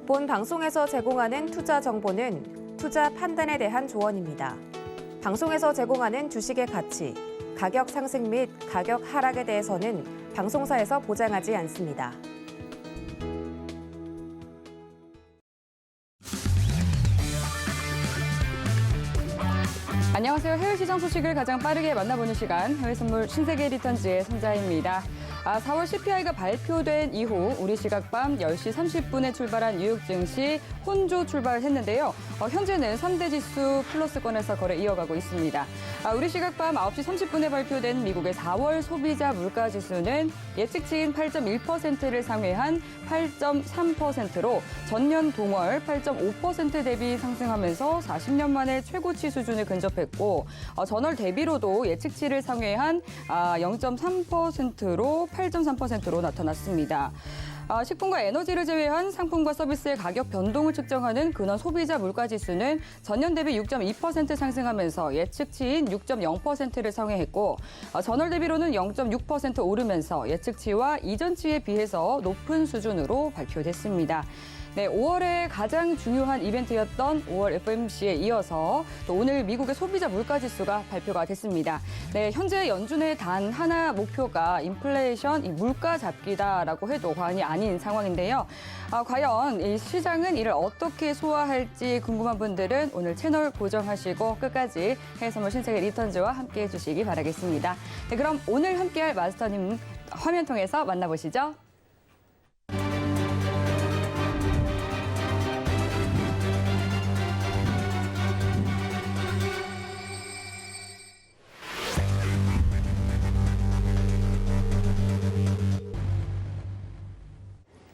본 방송에서 제공하는 투자 정보는 투자 판단에 대한 조언입니다. 방송에서 제공하는 주식의 가치, 가격 상승 및 가격 하락에 대해서는 방송사에서 보장하지 않습니다. 안녕하세요. 해외 시장 소식을 가장 빠르게 만나보는 시간, 해외 선물 신세계 리턴즈의 손자입니다. 4월 CPI가 발표된 이후 우리 시각 밤 10시 30분에 출발한 뉴욕 증시 혼조 출발했는데요. 현재는 3대 지수 플러스권에서 거래 이어가고 있습니다. 우리 시각 밤 9시 30분에 발표된 미국의 4월 소비자 물가 지수는 예측치인 8.1%를 상회한 8.3%로 전년 동월 8.5% 대비 상승하면서 40년 만에 최고치 수준을 근접했고, 전월 대비로도 예측치를 상회한 0.3%로 8.3%로 나타났습니다. 식품과 에너지를 제외한 상품과 서비스의 가격 변동을 측정하는 근원 소비자 물가지수는 전년 대비 6.2% 상승하면서 예측치인 6.0%를 상회했고, 전월 대비로는 0.6% 오르면서 예측치와 이전치에 비해서 높은 수준으로 발표됐습니다. 네, 5월의 가장 중요한 이벤트였던 5월 FOMC에 이어서 또 오늘 미국의 소비자 물가지수가 발표가 됐습니다. 네, 현재 연준의 단 하나 목표가 인플레이션, 이 물가 잡기다라고 해도 과언이 아닌 상황인데요. 과연 이 시장은 이를 어떻게 소화할지 궁금한 분들은 오늘 채널 고정하시고 끝까지 해외선물 신세계 리턴즈와 함께해 주시기 바라겠습니다. 네, 그럼 오늘 함께할 마스터님 화면 통해서 만나보시죠.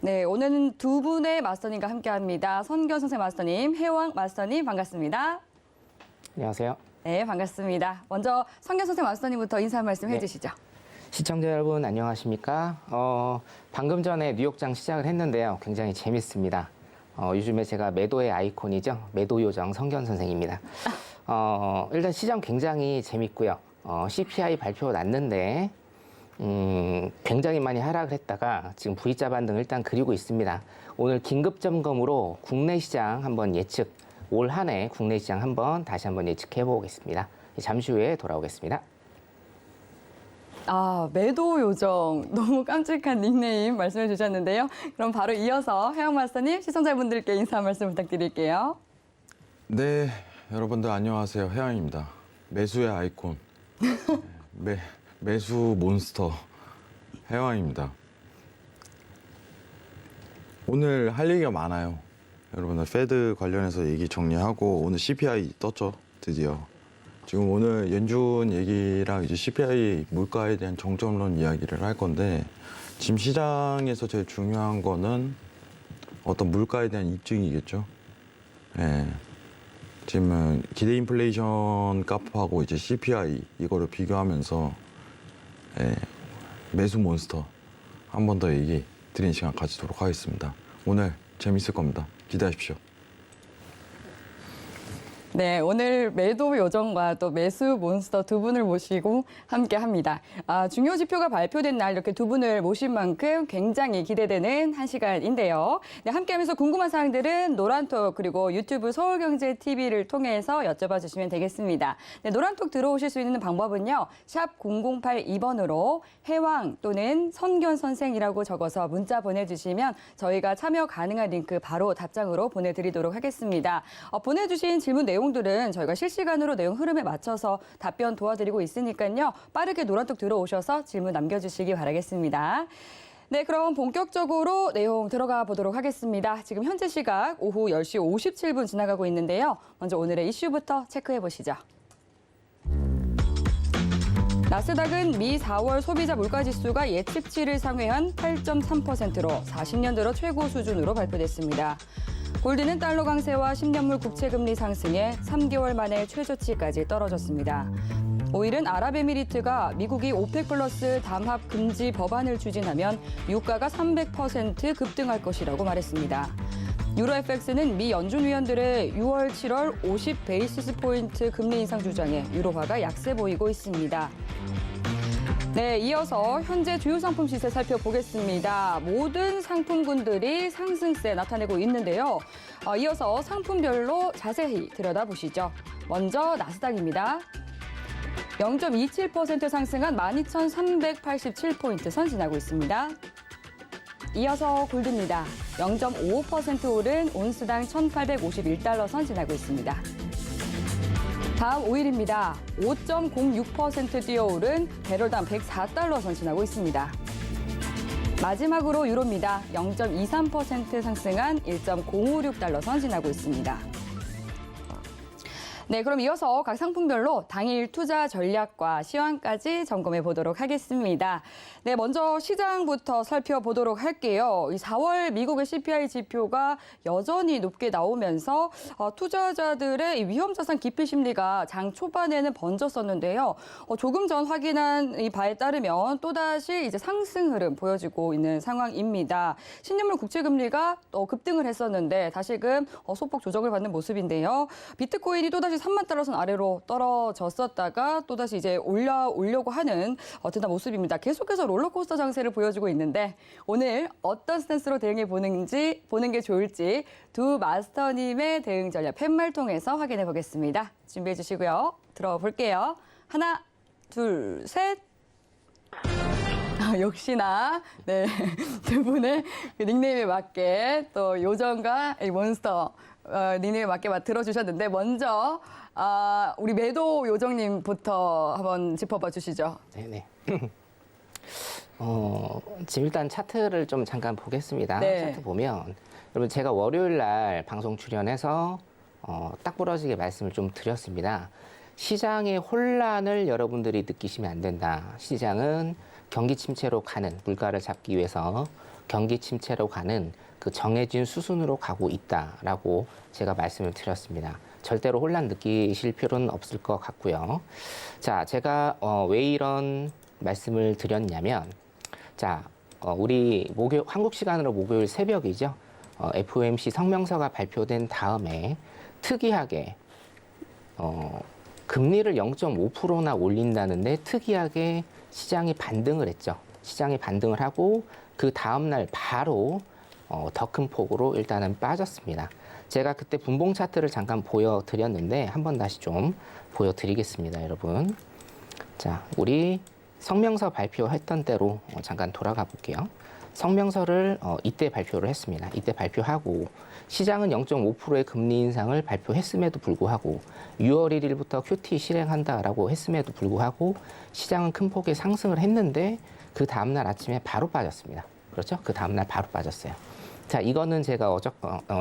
네, 오늘은 두 분의 마스터님과 함께합니다. 선견선생 마스터님, 해왕 마스터님 반갑습니다. 안녕하세요. 네, 반갑습니다. 먼저 선견선생 마스터님부터 인사 말씀 해주시죠. 시청자 여러분 안녕하십니까? 방금 전에 뉴욕장 시작을 했는데요. 굉장히 재밌습니다. 요즘에 제가 매도의 아이콘이죠. 매도 요정 선견선생입니다. 일단 시장 굉장히 재밌고요. CPI 발표 났는데 굉장히 많이 하락을 했다가 지금 V자 반등 일단 그리고 있습니다. 오늘 긴급 점검으로 국내 시장 한번 예측, 올 한 해 국내 시장 다시 한번 예측해 보겠습니다. 잠시 후에 돌아오겠습니다. 매도 요정. 너무 깜찍한 닉네임 말씀해 주셨는데요. 그럼 바로 이어서 해왕 마스터님, 시청자분들께 인사 말씀 부탁드릴게요. 네, 여러분들 안녕하세요. 해왕입니다. 매수의 아이콘. 매수 몬스터 해왕입니다. 오늘 할 얘기가 많아요. 여러분들 패드 관련해서 얘기 정리하고 오늘 CPI 떴죠, 드디어. 지금 오늘 연준 얘기랑 이제 CPI 물가에 대한 정점론 이야기를 할 건데, 지금 시장에서 제일 중요한 거는 어떤 물가에 대한 입증이겠죠. 예. 지금 기대 인플레이션 값하고 이제 CPI 이거를 비교하면서 매수 몬스터 한 번 더 얘기 드리는 시간 가지도록 하겠습니다. 오늘 재밌을 겁니다. 기대하십시오. 네, 오늘 매도 요정과 또 매수 몬스터 두 분을 모시고 함께합니다. 중요 지표가 발표된 날 이렇게 두 분을 모신 만큼 굉장히 기대되는 한 시간인데요. 네, 함께하면서 궁금한 사항들은 노란톡 그리고 유튜브 서울경제TV를 통해서 여쭤봐 주시면 되겠습니다. 네, 노란톡 들어오실 수 있는 방법은요. 샵 0082번으로 해왕 또는 선견선생이라고 적어서 문자 보내주시면 저희가 참여 가능한 링크 바로 답장으로 보내드리도록 하겠습니다. 보내주신 질문 내용들은 저희가 실시간으로 내용 흐름에 맞춰서 답변 도와드리고 있으니까요. 빠르게 노란톡 들어오셔서 질문 남겨주시기 바라겠습니다. 네, 그럼 본격적으로 내용 들어가 보도록 하겠습니다. 지금 현재 시각 오후 10시 57분 지나가고 있는데요. 먼저 오늘의 이슈부터 체크해 보시죠. 나스닥은 미 4월 소비자 물가지수가 예측치를 상회한 8.3%로 40년 들어 최고 수준으로 발표됐습니다. 골드는 달러 강세와 10년물 국채금리 상승에 3개월 만에 최저치까지 떨어졌습니다. 오일은 아랍에미리트가 미국이 오펙 플러스 담합 금지 법안을 추진하면 유가가 300% 급등할 것이라고 말했습니다. 유로FX는 미 연준 위원들의 6월, 7월 50 베이시스 포인트 금리 인상 주장에 유로화가 약세 보이고 있습니다. 네, 이어서 현재 주요 상품 시세 살펴보겠습니다. 모든 상품군들이 상승세 나타내고 있는데요. 이어서 상품별로 자세히 들여다보시죠. 먼저 나스닥입니다. 0.27% 상승한 12,387포인트 선진하고 있습니다. 이어서 골드입니다. 0.55% 오른 온스당 1,851달러 선진하고 있습니다. 다음 오일입니다. 5.06% 뛰어오른 배럴당 104달러 선진하고 있습니다. 마지막으로 유로입니다. 0.23% 상승한 1.056달러 선진하고 있습니다. 네, 그럼 이어서 각 상품별로 당일 투자 전략과 시황까지 점검해 보도록 하겠습니다. 네, 먼저 시장부터 살펴보도록 할게요. 이 4월 미국의 CPI 지표가 여전히 높게 나오면서 투자자들의 이 위험자산 기피 심리가 장 초반에는 번졌었는데요. 조금 전 확인한 이 바에 따르면 또다시 이제 상승 흐름 보여지고 있는 상황입니다. 신년물 국채금리가 또 급등을 했었는데 다시금 소폭 조정을 받는 모습인데요. 비트코인이 또다시 3만 달러 선 아래로 떨어졌었다가 또다시 이제 올려오려고 하는 듯한 모습입니다. 계속해서 롤러코스터 장세를 보여주고 있는데 오늘 어떤 스탠스로 대응해 보는 게 좋을지 두 마스터님의 대응 전략 팻말 통해서 확인해 보겠습니다. 준비해 주시고요. 들어볼게요. 하나, 둘, 셋. 역시나 네, 두 분의 그 닉네임에 맞게 또 요정과 이 몬스터 닉네임에 맞게 들어주셨는데 먼저 우리 매도 요정님부터 한번 짚어봐 주시죠. 네네. 지금 일단 차트를 좀 잠깐 보겠습니다. 네. 차트 보면 여러분 제가 월요일 날 방송 출연해서 딱 부러지게 말씀을 좀 드렸습니다. 시장의 혼란을 여러분들이 느끼시면 안 된다. 시장은 경기 침체로 가는, 물가를 잡기 위해서 경기 침체로 가는 그 정해진 수순으로 가고 있다라고 제가 말씀을 드렸습니다. 절대로 혼란 느끼실 필요는 없을 것 같고요. 자, 제가 왜 이런 말씀을 드렸냐면, 자, 우리 한국 시간으로 목요일 새벽이죠. FOMC 성명서가 발표된 다음에 특이하게 금리를 0.5%나 올린다는데 특이하게 시장이 반등을 했죠. 시장이 반등을 하고 그 다음날 바로 더 큰 폭으로 일단은 빠졌습니다. 제가 그때 분봉 차트를 잠깐 보여드렸는데 한번 다시 좀 보여드리겠습니다, 여러분. 자, 우리 성명서 발표했던 때로 잠깐 돌아가 볼게요. 성명서를 이때 발표를 했습니다. 이때 발표하고 시장은 0.5%의 금리 인상을 발표했음에도 불구하고 6월 1일부터 QT 실행한다라고 했음에도 불구하고 시장은 큰 폭의 상승을 했는데 그 다음날 아침에 바로 빠졌습니다. 그렇죠? 그 다음날 바로 빠졌어요. 자, 이거는 제가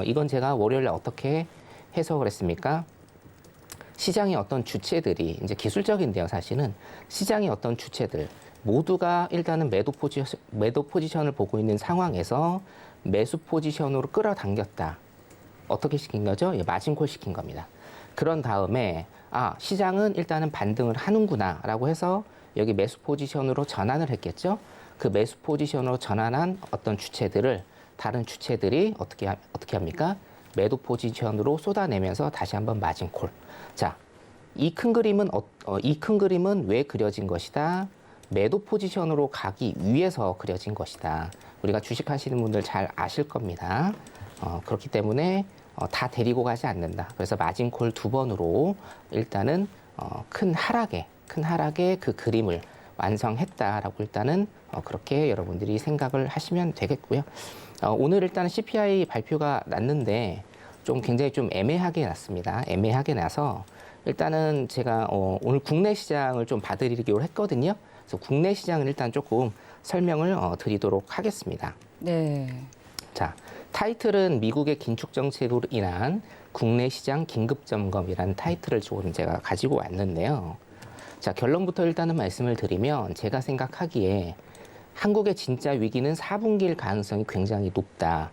이건 제가 월요일에 어떻게 해석을 했습니까? 시장의 어떤 주체들이 이제 기술적인데요, 사실은 시장의 어떤 주체들 모두가 일단은 매도 포지션을 보고 있는 상황에서 매수 포지션으로 끌어당겼다. 어떻게 시킨 거죠? 예, 마진콜 시킨 겁니다. 그런 다음에 시장은 일단은 반등을 하는구나라고 해서 여기 매수 포지션으로 전환을 했겠죠. 그 매수 포지션으로 전환한 어떤 주체들을 다른 주체들이 어떻게 합니까? 매도 포지션으로 쏟아내면서 다시 한번 마진콜. 자, 이 큰 그림은 왜 그려진 것이다? 매도 포지션으로 가기 위해서 그려진 것이다. 우리가 주식하시는 분들 잘 아실 겁니다. 그렇기 때문에 다 데리고 가지 않는다. 그래서 마진콜 2번으로 일단은 큰 하락의 그 그림을 완성했다라고 일단은 그렇게 여러분들이 생각을 하시면 되겠고요. 오늘 일단은 CPI 발표가 났는데 굉장히 좀 애매하게 났습니다. 애매하게 나서 일단은 제가 오늘 국내 시장을 좀 봐드리기로 했거든요. 그래서 국내 시장은 일단 조금 설명을 드리도록 하겠습니다. 네. 자, 타이틀은 미국의 긴축 정책으로 인한 국내 시장 긴급 점검이라는 타이틀을 조금 제가 가지고 왔는데요. 자, 결론부터 일단은 말씀을 드리면 제가 생각하기에 한국의 진짜 위기는 4분기일 가능성이 굉장히 높다.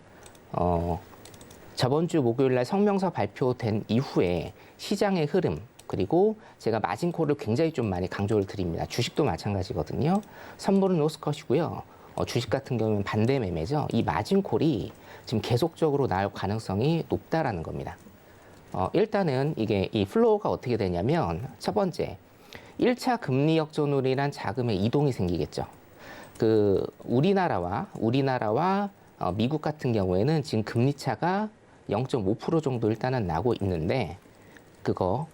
저번 주 목요일 날 성명서 발표된 이후에 시장의 흐름, 그리고 제가 마진콜을 굉장히 좀 많이 강조를 드립니다. 주식도 마찬가지거든요. 선물은 로스컷이고요. 주식 같은 경우는 반대 매매죠. 이 마진콜이 지금 계속적으로 나올 가능성이 높다라는 겁니다. 일단은 이게 이 플로우가 어떻게 되냐면 첫 번째, 1차 금리 역전으로 인한 자금의 이동이 생기겠죠. 그 우리나라와 미국 같은 경우에는 지금 금리 차가 0.5% 정도 일단은 나고 있는데 그거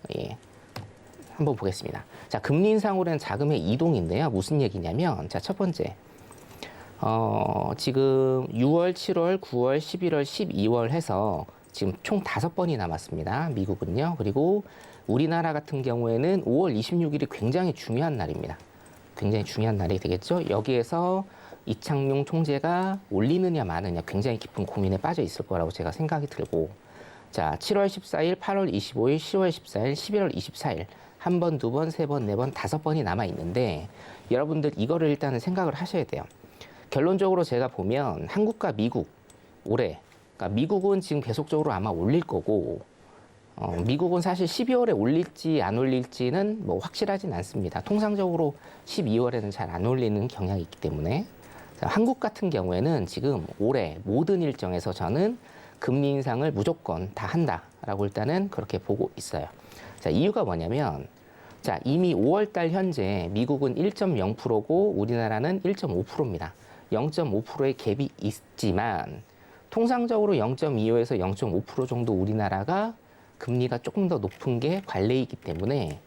한번 보겠습니다. 자, 금리 인상으로 인한 자금의 이동인데요. 무슨 얘기냐면 자, 첫 번째. 지금 6월, 7월, 9월, 11월, 12월 해서 지금 총 5번이 남았습니다. 미국은요. 그리고 우리나라 같은 경우에는 5월 26일이 굉장히 중요한 날입니다. 굉장히 중요한 날이 되겠죠. 여기에서 이창용 총재가 올리느냐 마느냐 굉장히 깊은 고민에 빠져 있을 거라고 제가 생각이 들고 자, 7월 14일, 8월 25일, 10월 14일, 11월 24일 한 번, 두 번, 세 번, 네 번, 5번이 남아 있는데 여러분들 이거를 일단은 생각을 하셔야 돼요. 결론적으로 제가 보면 한국과 미국 올해 그러니까 미국은 지금 계속적으로 아마 올릴 거고 미국은 사실 12월에 올릴지 안 올릴지는 뭐 확실하진 않습니다. 통상적으로 12월에는 잘 안 올리는 경향이 있기 때문에 자, 한국 같은 경우에는 지금 올해 모든 일정에서 저는 금리 인상을 무조건 다 한다라고 일단은 그렇게 보고 있어요. 자, 이유가 뭐냐면 자, 이미 5월 달 현재 미국은 1.0%고 우리나라는 1.5%입니다. 0.5%의 갭이 있지만 통상적으로 0.25에서 0.5% 정도 우리나라가 금리가 조금 더 높은 게 관례이기 때문에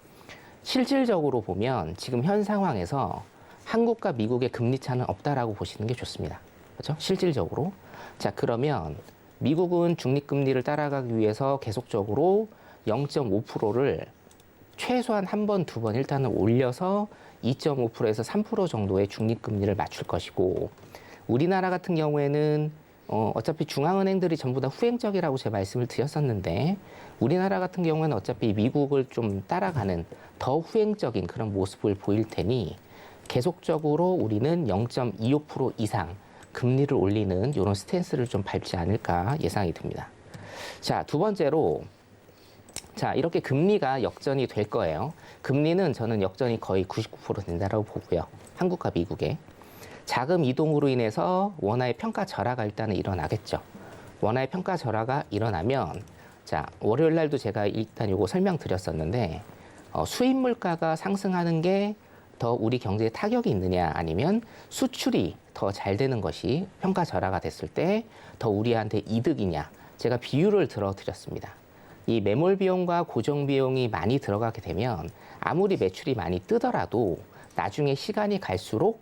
실질적으로 보면 지금 현 상황에서 한국과 미국의 금리 차는 없다라고 보시는 게 좋습니다. 그렇죠? 실질적으로. 자, 그러면 미국은 중립금리를 따라가기 위해서 계속적으로 0.5%를 최소한 한 번, 두 번 일단은 올려서 2.5%에서 3% 정도의 중립금리를 맞출 것이고 우리나라 같은 경우에는 어차피 중앙은행들이 전부 다 후행적이라고 제가 말씀을 드렸었는데 우리나라 같은 경우에는 어차피 미국을 좀 따라가는 더 후행적인 그런 모습을 보일 테니 계속적으로 우리는 0.25% 이상 금리를 올리는 이런 스탠스를 좀 밟지 않을까 예상이 듭니다. 자, 두 번째로 자, 이렇게 금리가 역전이 될 거예요. 금리는 저는 역전이 거의 99% 된다고 보고요. 한국과 미국의. 자금 이동으로 인해서 원화의 평가 절하가 일단은 일어나겠죠. 원화의 평가 절하가 일어나면 자, 월요일 날도 제가 일단 이거 설명드렸었는데 수입 물가가 상승하는 게 더 우리 경제에 타격이 있느냐 아니면 수출이 더 잘 되는 것이 평가 절하가 됐을 때 더 우리한테 이득이냐 제가 비율을 들어드렸습니다. 이 매몰 비용과 고정 비용이 많이 들어가게 되면 아무리 매출이 많이 뜨더라도 나중에 시간이 갈수록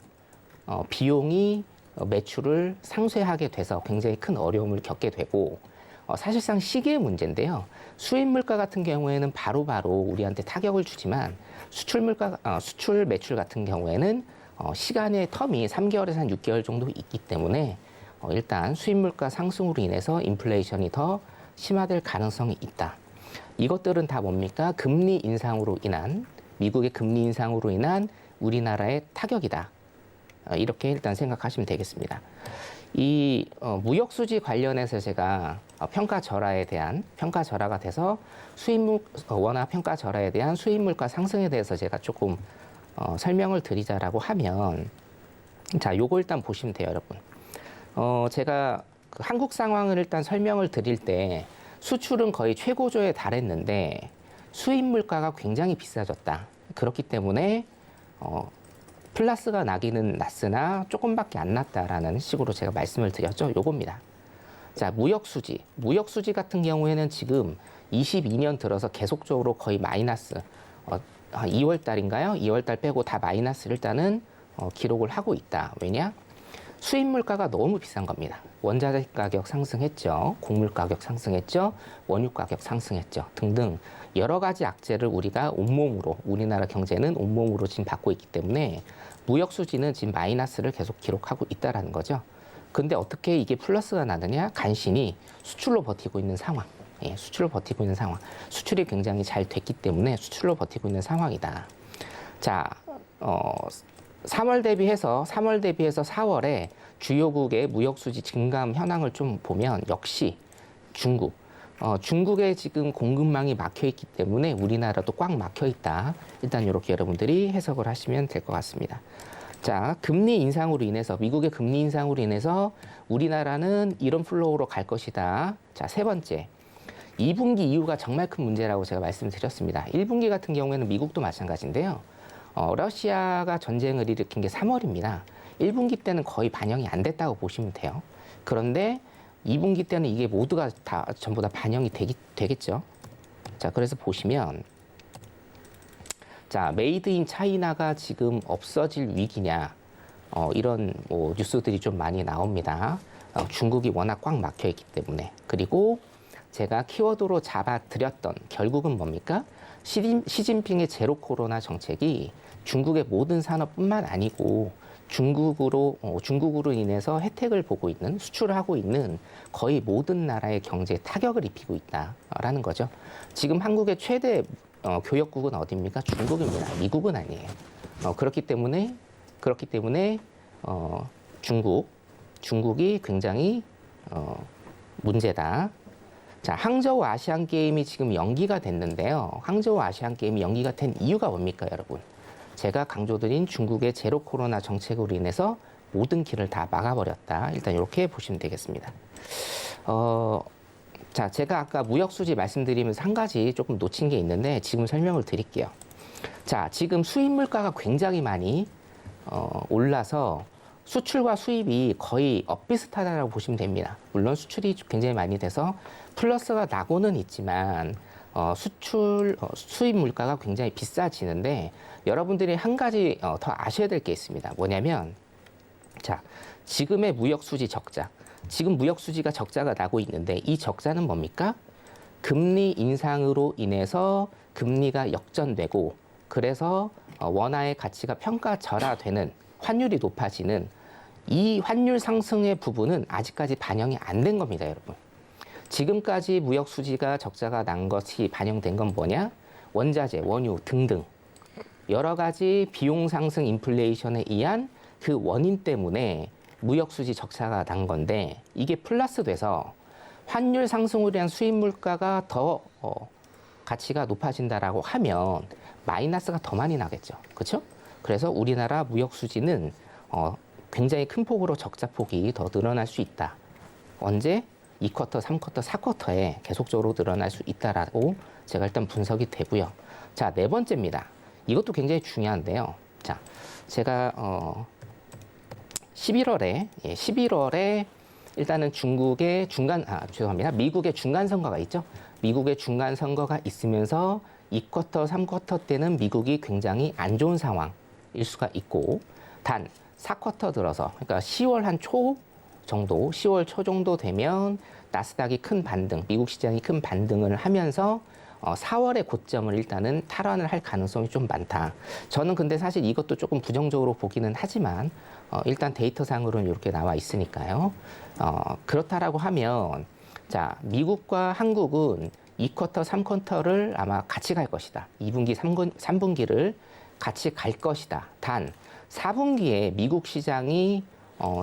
비용이 매출을 상쇄하게 돼서 굉장히 큰 어려움을 겪게 되고 사실상 시기의 문제인데요. 수입 물가 같은 경우에는 바로바로 우리한테 타격을 주지만 수출 매출 같은 경우에는 시간의 텀이 3개월에서 한 6개월 정도 있기 때문에 일단 수입 물가 상승으로 인해서 인플레이션이 더 심화될 가능성이 있다. 이것들은 다 뭡니까? 금리 인상으로 인한 미국의 금리 인상으로 인한 우리나라의 타격이다. 이렇게 일단 생각하시면 되겠습니다. 이 무역 수지 관련해서 제가 평가 절하가 돼서 원화 평가 절하에 대한 수입 물가 상승에 대해서 제가 조금 설명을 드리자라고 하면 자, 요거 일단 보시면 돼요, 여러분. 제가 그 한국 상황을 일단 설명을 드릴 때 수출은 거의 최고조에 달했는데 수입 물가가 굉장히 비싸졌다. 그렇기 때문에 플러스가 나기는 났으나 조금밖에 안 났다라는 식으로 제가 말씀을 드렸죠. 요겁니다. 자, 무역 수지 같은 경우에는 지금 22년 들어서 계속적으로 거의 마이너스 2월 달인가요? 2월 달 빼고 다 마이너스를 일단은 기록을 하고 있다. 왜냐? 수입 물가가 너무 비싼 겁니다. 원자재 가격 상승했죠. 곡물 가격 상승했죠. 원유 가격 상승했죠. 등등 여러 가지 악재를 우리가 온몸으로 우리나라 경제는 온몸으로 지금 받고 있기 때문에 무역 수지는 지금 마이너스를 계속 기록하고 있다라는 거죠. 근데 어떻게 이게 플러스가 나느냐? 간신히 수출로 버티고 있는 상황. 예, 수출로 버티고 있는 상황. 수출이 굉장히 잘 됐기 때문에 수출로 버티고 있는 상황이다. 자, 3월 대비해서 4월에 주요국의 무역 수지 증감 현황을 좀 보면 역시 중국의 지금 공급망이 막혀 있기 때문에 우리나라도 꽉 막혀 있다. 일단 이렇게 여러분들이 해석을 하시면 될 것 같습니다. 자, 금리 인상으로 인해서 미국의 금리 인상으로 인해서 우리나라는 이런 플로우로 갈 것이다. 자, 세 번째. 2분기 이후가 정말 큰 문제라고 제가 말씀드렸습니다. 1분기 같은 경우에는 미국도 마찬가지인데요. 러시아가 전쟁을 일으킨 게 3월입니다. 1분기 때는 거의 반영이 안 됐다고 보시면 돼요. 그런데 2분기 때는 이게 모두가 다 전부 다 반영이 되겠죠. 자, 그래서 보시면 자, 메이드 인 차이나가 지금 없어질 위기냐, 이런 뭐 뉴스들이 좀 많이 나옵니다. 중국이 워낙 꽉 막혀 있기 때문에. 그리고 제가 키워드로 잡아드렸던 결국은 뭡니까? 시진핑의 제로 코로나 정책이 중국의 모든 산업뿐만 아니고 중국으로 인해서 혜택을 보고 있는, 수출을 하고 있는 거의 모든 나라의 경제에 타격을 입히고 있다라는 거죠. 지금 한국의 최대 교역국은 어디입니까? 중국입니다. 미국은 아니에요. 그렇기 때문에 중국이 굉장히 문제다. 자, 항저우 아시안 게임이 지금 연기가 됐는데요. 항저우 아시안 게임이 연기가 된 이유가 뭡니까, 여러분? 제가 강조드린 중국의 제로 코로나 정책으로 인해서 모든 길을 다 막아버렸다. 일단 이렇게 보시면 되겠습니다. 자, 제가 아까 무역 수지 말씀드리면서 한 가지 조금 놓친 게 있는데 지금 설명을 드릴게요. 자, 지금 수입 물가가 굉장히 많이 올라서 수출과 수입이 거의 엇비슷하다고 보시면 됩니다. 물론 수출이 굉장히 많이 돼서 플러스가 나고는 있지만 수입 물가가 굉장히 비싸지는데 여러분들이 한 가지 더 아셔야 될 게 있습니다. 뭐냐면 자, 지금의 무역 수지 적자. 지금 무역 수지가 적자가 나고 있는데 이 적자는 뭡니까? 금리 인상으로 인해서 금리가 역전되고 그래서 원화의 가치가 평가절하되는 환율이 높아지는 이 환율 상승의 부분은 아직까지 반영이 안 된 겁니다, 여러분. 지금까지 무역 수지가 적자가 난 것이 반영된 건 뭐냐? 원자재, 원유 등등 여러 가지 비용 상승 인플레이션에 의한 그 원인 때문에 무역 수지 적자가 난 건데 이게 플러스 돼서 환율 상승으로 인한 수입 물가가 더 가치가 높아진다라고 하면 마이너스가 더 많이 나겠죠. 그렇죠? 그래서 우리나라 무역 수지는 굉장히 큰 폭으로 적자 폭이 더 늘어날 수 있다. 언제? 2쿼터, 3쿼터, 4쿼터에 계속적으로 늘어날 수 있다라고 제가 일단 분석이 되고요. 자, 네 번째입니다. 이것도 굉장히 중요한데요. 자, 제가 11월에 일단은 미국의 중간 선거가 있죠. 미국의 중간 선거가 있으면서 2쿼터, 3쿼터 때는 미국이 굉장히 안 좋은 상황일 수가 있고 단 4쿼터 들어서 그러니까 10월 한 초 정도, 10월 초 정도 되면 나스닥이 큰 반등, 미국 시장이 큰 반등을 하면서 4월의 고점을 일단은 탈환을 할 가능성이 좀 많다. 저는 근데 사실 이것도 조금 부정적으로 보기는 하지만 일단 데이터상으로는 이렇게 나와 있으니까요. 그렇다라고 하면 자, 미국과 한국은 2쿼터, 3쿼터를 아마 같이 갈 것이다. 2분기, 3분기를 같이 갈 것이다. 단 4분기에 미국 시장이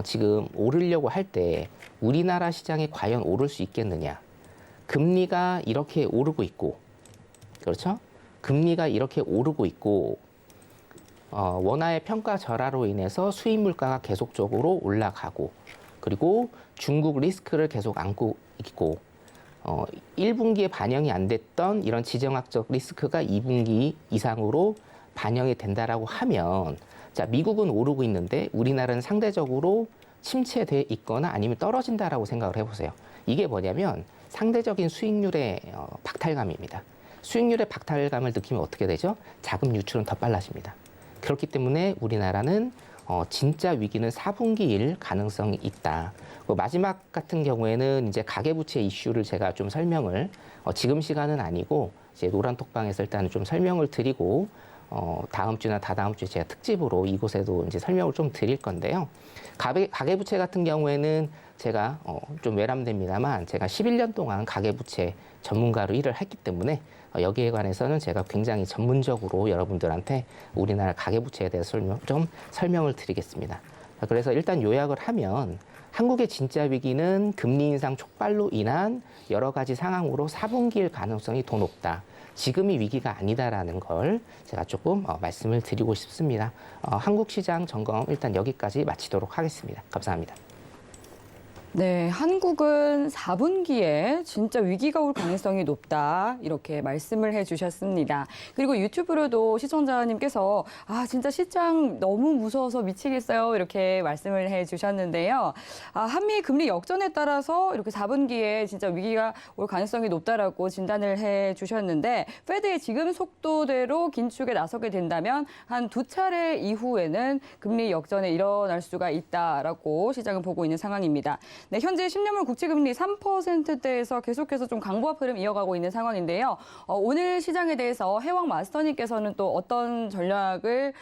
지금 오르려고 할 때 우리나라 시장이 과연 오를 수 있겠느냐. 금리가 이렇게 오르고 있고, 그렇죠? 금리가 이렇게 오르고 있고, 원화의 평가 절하로 인해서 수입 물가가 계속적으로 올라가고, 그리고 중국 리스크를 계속 안고 있고, 1분기에 반영이 안 됐던 이런 지정학적 리스크가 2분기 이상으로 반영이 된다라고 하면, 자, 미국은 오르고 있는데 우리나라는 상대적으로 침체돼 있거나 아니면 떨어진다라고 생각을 해보세요. 이게 뭐냐면 상대적인 수익률의 박탈감입니다. 수익률의 박탈감을 느끼면 어떻게 되죠? 자금 유출은 더 빨라집니다. 그렇기 때문에 우리나라는 진짜 위기는 4분기일 가능성이 있다. 마지막 같은 경우에는 이제 가계부채 이슈를 제가 좀 설명을 지금 시간은 아니고 이제 노란톡방에서 일단 좀 설명을 드리고 다음 주나 다다음 주에 제가 특집으로 이곳에도 이제 설명을 좀 드릴 건데요. 가계부채 같은 경우에는 제가 좀 외람됩니다만 제가 11년 동안 가계부채 전문가로 일을 했기 때문에 여기에 관해서는 제가 굉장히 전문적으로 여러분들한테 우리나라 가계부채에 대해서 설명을 드리겠습니다. 그래서 일단 요약을 하면 한국의 진짜 위기는 금리 인상 촉발로 인한 여러 가지 상황으로 4분기일 가능성이 더 높다. 지금이 위기가 아니다라는 걸 제가 조금 말씀을 드리고 싶습니다. 한국 시장 점검 일단 여기까지 마치도록 하겠습니다. 감사합니다. 네, 한국은 4분기에 진짜 위기가 올 가능성이 높다 이렇게 말씀을 해주셨습니다. 그리고 유튜브로도 시청자님께서 진짜 시장 너무 무서워서 미치겠어요 이렇게 말씀을 해주셨는데요. 한미 금리 역전에 따라서 이렇게 4분기에 진짜 위기가 올 가능성이 높다라고 진단을 해주셨는데 페드의 지금 속도대로 긴축에 나서게 된다면 한 2차례 이후에는 금리 역전에 일어날 수가 있다라고 시장은 보고 있는 상황입니다. 네, 현재 10년물 국채금리 3%대에서 계속해서 좀 강보합 흐름 이어가고 있는 상황인데요. 오늘 시장에 대해서 해왕 마스터님께서는 또 어떤 전략을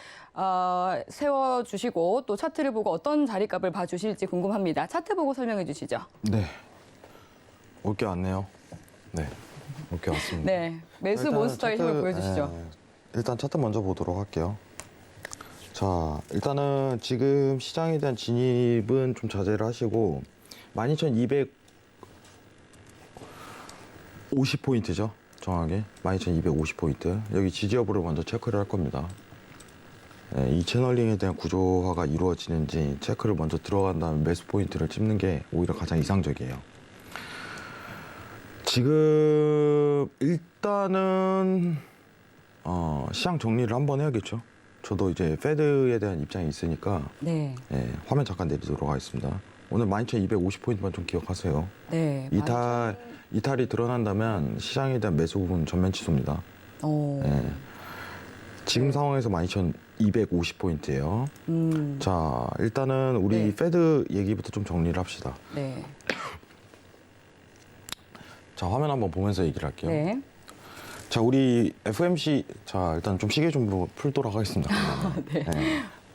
세워주시고 또 차트를 보고 어떤 자리값을 봐주실지 궁금합니다. 차트 보고 설명해 주시죠. 네. 올 게 왔네요. 네. 올 게 왔습니다. 네, 매수 일단 몬스터의 힘을 보여주시죠. 일단 차트 먼저 보도록 할게요. 자, 일단은 지금 시장에 대한 진입은 좀 자제를 하시고 12,250포인트죠. 정확하게 12,250포인트. 여기 지지 여부를 먼저 체크를 할 겁니다. 네, 이 채널링에 대한 구조화가 이루어지는지 체크를 먼저 들어간 다음에 매수 포인트를 찝는 게 오히려 가장 이상적이에요. 지금 일단은 시장 정리를 한번 해야겠죠. 저도 이제 페드에 대한 입장이 있으니까 네, 화면 잠깐 내리도록 하겠습니다. 오늘 12,250포인트만 좀 기억하세요. 네, 이탈이 드러난다면 시장에 대한 매수 부분 전면 취소입니다. 네. 지금 상황에서 12,250포인트예요. 자, 일단은 우리 네. 페드 얘기부터 좀 정리를 합시다. 네, 자, 화면 한번 보면서 얘기를 할게요. 네. 자, 우리 FMC, 자, 일단 좀 시계 좀 풀도록 하겠습니다. 네.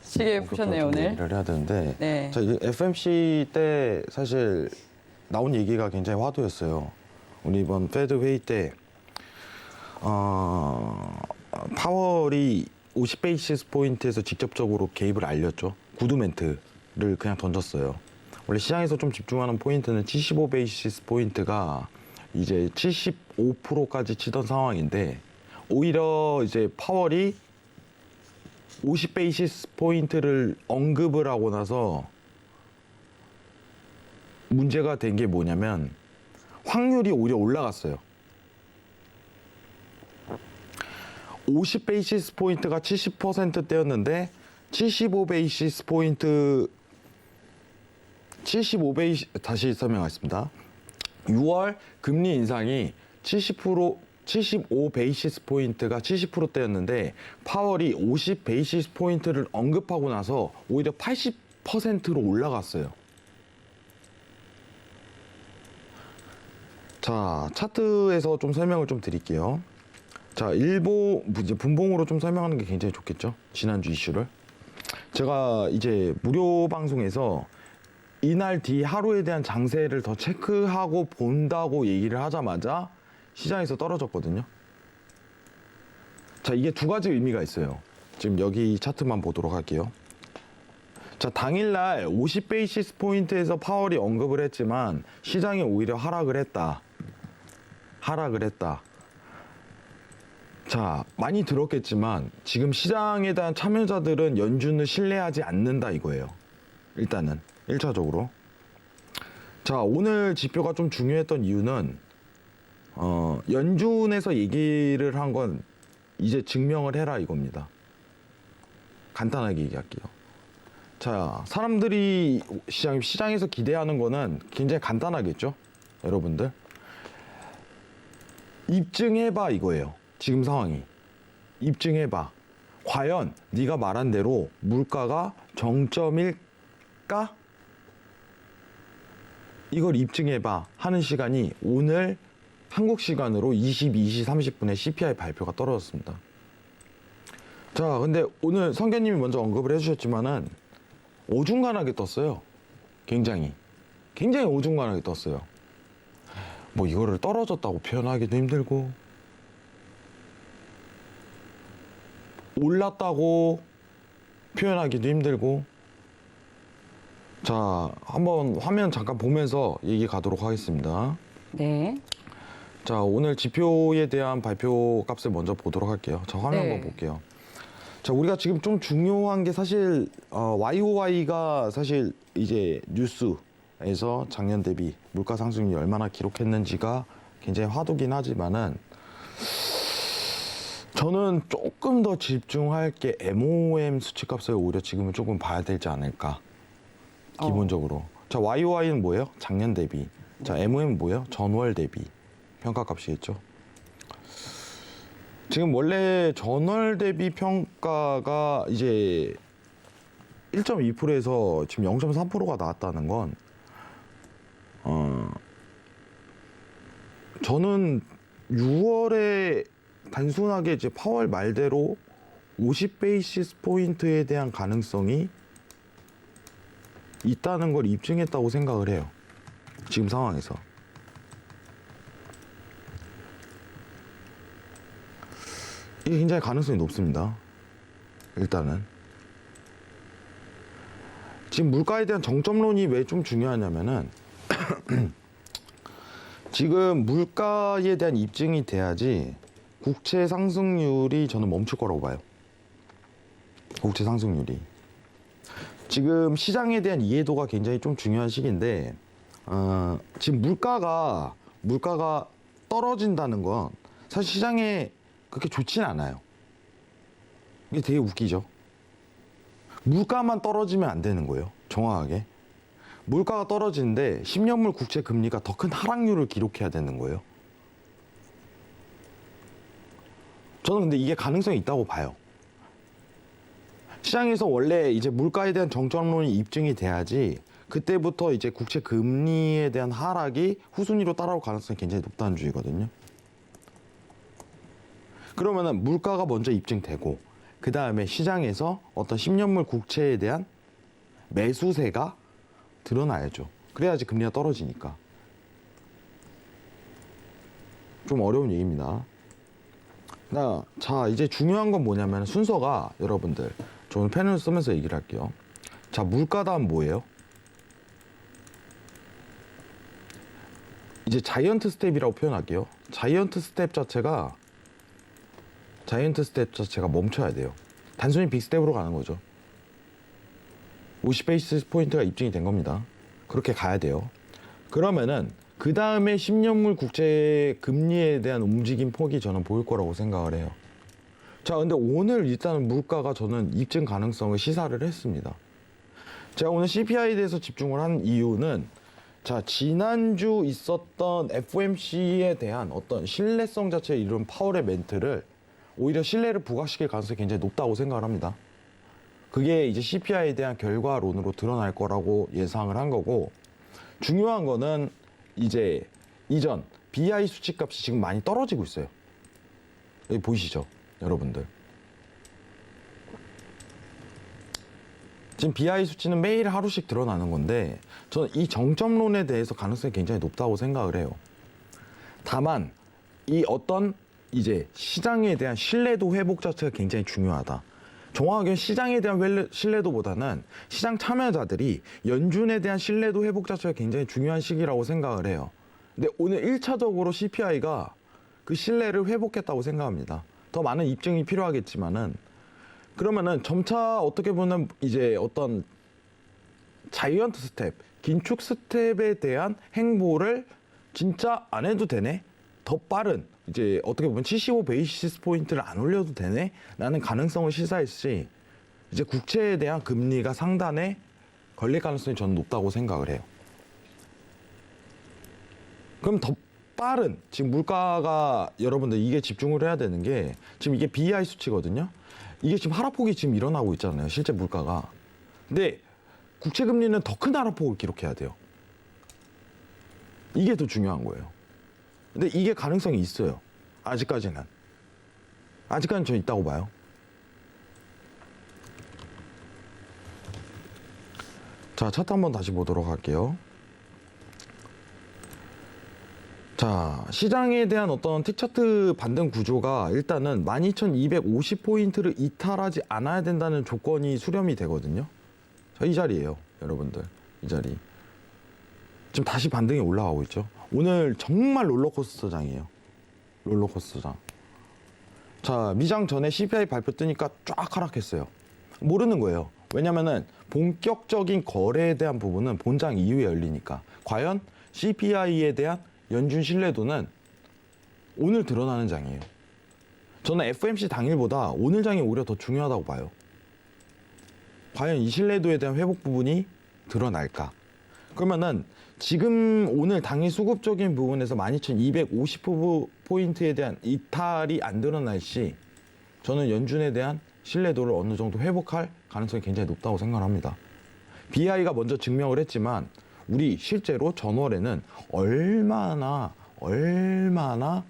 시계 푸셨네요, 오늘. 얘기를 해야 되는데. 네. 자, 이 FMC 때 사실 나온 얘기가 굉장히 화두였어요. 우리 이번 페드 회의 때, 파월이 50베이시스 포인트에서 직접적으로 개입을 알렸죠. 구두 멘트를 그냥 던졌어요. 원래 시장에서 좀 집중하는 포인트는 75베이시스 포인트가 이제 75%까지 치던 상황인데 오히려 이제 파월이 50베이시스 포인트를 언급을 하고 나서 문제가 된 게 뭐냐면 확률이 오히려 올라갔어요. 50베이시스 포인트가 70%대였는데 75베이시스 포인트 다시 설명하겠습니다. 6월 금리 인상이 75 베이시스 포인트가 70%대였는데 파월이 50 베이시스 포인트를 언급하고 나서 오히려 80%로 올라갔어요. 자, 차트에서 좀 설명을 좀 드릴게요. 자, 이제 분봉으로 좀 설명하는 게 굉장히 좋겠죠. 지난주 이슈를. 제가 이제 무료 방송에서 이날 뒤 하루에 대한 장세를 더 체크하고 본다고 얘기를 하자마자 시장에서 떨어졌거든요. 자, 이게 두 가지 의미가 있어요. 지금 여기 차트만 보도록 할게요. 자, 당일날 50베이시스 포인트에서 파월이 언급을 했지만 시장이 오히려 하락을 했다. 자, 많이 들었겠지만 지금 시장에 대한 참여자들은 연준을 신뢰하지 않는다 이거예요. 일단은 1차적으로. 자, 오늘 지표가 좀 중요했던 이유는 연준에서 얘기를 한 건 이제 증명을 해라 이겁니다. 간단하게 얘기할게요. 자, 사람들이 시장에서 기대하는 거는 굉장히 간단하겠죠? 여러분들. 입증해봐 이거예요. 지금 상황이. 입증해봐. 과연 네가 말한 대로 물가가 정점일까? 이걸 입증해봐 하는 시간이 오늘 한국 시간으로 22시 30분에 CPI 발표가 떨어졌습니다. 자, 근데 오늘 성견님이 먼저 언급을 해주셨지만은 어중간하게 떴어요. 굉장히 어중간하게 떴어요. 뭐 이거를 떨어졌다고 표현하기도 힘들고 올랐다고 표현하기도 힘들고. 자, 한번 화면 잠깐 보면서 얘기 가도록 하겠습니다. 네. 자, 오늘 지표에 대한 발표 값을 먼저 보도록 할게요. 자, 화면 네. 한번 볼게요. 자, 우리가 지금 좀 중요한 게 사실 YOY가 사실 이제 뉴스 투자에서 작년 대비 물가 상승률이 얼마나 기록했는지가 굉장히 화두긴 하지만은 저는 조금 더 집중할 게 MOM 수치값을 오히려 지금은 조금 봐야 되지 않을까. 기본적으로. 자, YOY는 뭐예요? 작년 대비. 자, MOM은 뭐예요? 전월 대비. 평가값이겠죠. 지금 원래 전월 대비 평가가 이제 1.2%에서 지금 0.3%가 나왔다는 건 저는 6월에 단순하게 이제 파월 말대로 50베이시스 포인트에 대한 가능성이 있다는 걸 입증했다고 생각을 해요. 지금 상황에서. 이게 굉장히 가능성이 높습니다. 일단은. 지금 물가에 대한 정점론이 왜 좀 중요하냐면은 지금 물가에 대한 입증이 돼야지 국채 상승률이 저는 멈출 거라고 봐요. 국채 상승률이. 지금 시장에 대한 이해도가 굉장히 좀 중요한 시기인데 지금 물가가 떨어진다는 건 사실 시장에 그렇게 좋지는 않아요. 이게 되게 웃기죠. 물가만 떨어지면 안 되는 거예요. 정확하게. 물가가 떨어지는데 10년물 국채 금리가 더 큰 하락률을 기록해야 되는 거예요. 저는 근데 이게 가능성이 있다고 봐요. 시장에서 원래 이제 물가에 대한 정점론이 입증이 돼야지 그때부터 이제 국채 금리에 대한 하락이 후순위로 따라올 가능성이 굉장히 높다는 주의거든요. 그러면은 물가가 먼저 입증되고 그 다음에 시장에서 어떤 10년물 국채에 대한 매수세가 드러나야죠. 그래야지 금리가 떨어지니까. 좀 어려운 얘기입니다. 자, 이제 중요한 건 뭐냐면 순서가 여러분들, 저 오늘 패널 쓰면서 얘기를 할게요. 자, 물가 다음 뭐예요? 이제 자이언트 스텝이라고 표현할게요. 자이언트 스텝 자체가 멈춰야 돼요. 단순히 빅스텝으로 가는 거죠. 50베이시스 포인트가 입증이 된 겁니다. 그렇게 가야 돼요. 그러면은 그 다음에 10년물 국채 금리에 대한 움직임 폭이 저는 보일 거라고 생각을 해요. 자, 근데 오늘 일단은 물가가 저는 입증 가능성을 시사를 했습니다. 제가 오늘 CPI에 대해서 집중을 한 이유는 자, 지난주 있었던 FOMC에 대한 어떤 신뢰성 자체에 이룬 파월의 멘트를 오히려 신뢰를 부각시킬 가능성이 굉장히 높다고 생각을 합니다. 그게 이제 CPI에 대한 결과론으로 드러날 거라고 예상을 한 거고, 중요한 거는 이제 이전 BI 수치값이 지금 많이 떨어지고 있어요. 여기 보이시죠, 여러분들? 지금 BI 수치는 매일 하루씩 드러나는 건데 저는 이 정점론에 대해서 가능성이 굉장히 높다고 생각을 해요. 다만 이 어떤 이제 시장에 대한 신뢰도 회복 자체가 굉장히 중요하다. 정확하게 시장에 대한 신뢰도보다는 시장 참여자들이 연준에 대한 신뢰도 회복 자체가 굉장히 중요한 시기라고 생각을 해요. 근데 오늘 1차적으로 CPI가 그 신뢰를 회복했다고 생각합니다. 더 많은 입증이 필요하겠지만은, 그러면은 점차 어떻게 보면 이제 어떤 자이언트 스텝, 긴축 스텝에 대한 행보를 진짜 안 해도 되네? 더 빠른, 이제 어떻게 보면 75 베이시스 포인트를 안 올려도 되네? 라는 가능성을 시사했지, 이제 국채에 대한 금리가 상단에 걸릴 가능성이 저는 높다고 생각을 해요. 그럼 더 빠른, 지금 물가가 여러분들 이게 집중을 해야 되는 게, 지금 이게 BI 수치거든요. 이게 지금 하락폭이 지금 일어나고 있잖아요, 실제 물가가. 근데 국채 금리는 더 큰 하락폭을 기록해야 돼요. 이게 더 중요한 거예요. 근데 이게 가능성이 있어요. 아직까지는 저 있다고 봐요. 자, 차트 한번 다시 보도록 할게요. 자, 시장에 대한 어떤 틱차트 반등 구조가 일단은 12,250포인트를 이탈하지 않아야 된다는 조건이 수렴이 되거든요. 자, 이 자리예요, 여러분들. 이 자리. 지금 다시 반등이 올라가고 있죠. 오늘 정말 롤러코스터장이에요. 롤러코스터장. 자, 미장 전에 CPI 발표 뜨니까 쫙 하락했어요. 모르는 거예요. 왜냐면은 본격적인 거래에 대한 부분은 본장 이후에 열리니까 과연 CPI에 대한 연준 신뢰도는 오늘 드러나는 장이에요. 저는 FOMC 당일보다 오늘 장이 오히려 더 중요하다고 봐요. 과연 이 신뢰도에 대한 회복 부분이 드러날까? 그러면은 지금 오늘 당일 수급적인 부분에서 12,250포인트에 대한 이탈이 안 드러날 시 저는 연준에 대한 신뢰도를 어느 정도 회복할 가능성이 굉장히 높다고 생각합니다. BI가 먼저 증명을 했지만 우리 실제로 전월에는 얼마나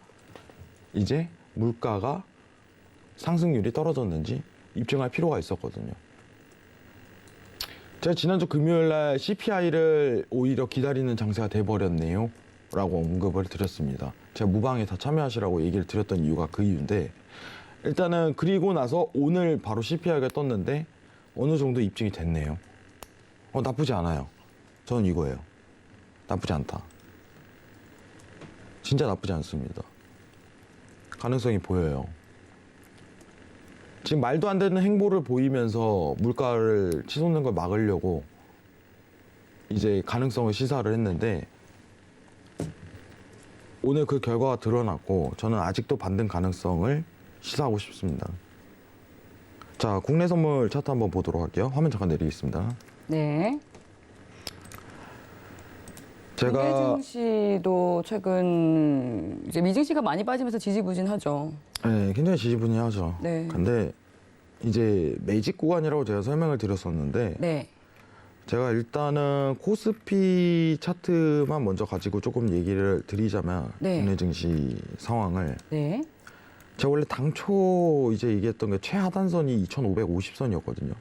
이제 물가가 상승률이 떨어졌는지 입증할 필요가 있었거든요. 제가 지난주 금요일 날 CPI를 오히려 기다리는 장세가 돼버렸네요 라고 언급을 드렸습니다. 제가 무방에 다 참여하시라고 얘기를 드렸던 이유가 그 이유인데, 일단은 그리고 나서 오늘 바로 CPI가 떴는데 어느 정도 입증이 됐네요. 나쁘지 않아요. 저는 이거예요. 나쁘지 않다. 진짜 나쁘지 않습니다. 가능성이 보여요. 지금 말도 안 되는 행보를 보이면서 물가를 치솟는 걸 막으려고 이제 가능성을 시사를 했는데 오늘 그 결과가 드러났고 저는 아직도 반등 가능성을 시사하고 싶습니다. 자, 국내 선물 차트 한번 보도록 할게요. 화면 잠깐 내리겠습니다. 네. 제가 국내 증시도 최근 이제 미증시가 많이 빠지면서 지지부진하죠. 네, 굉장히 지지분이하죠. 네. 근데 이제 매직 구간이라고 제가 설명을 드렸었는데 네. 제가 일단은 코스피 차트만 먼저 가지고 조금 얘기를 드리자면 네. 국내 증시 상황을 네. 제가 원래 당초 이제 얘기했던 게 최하단선이 2,550선이었거든요.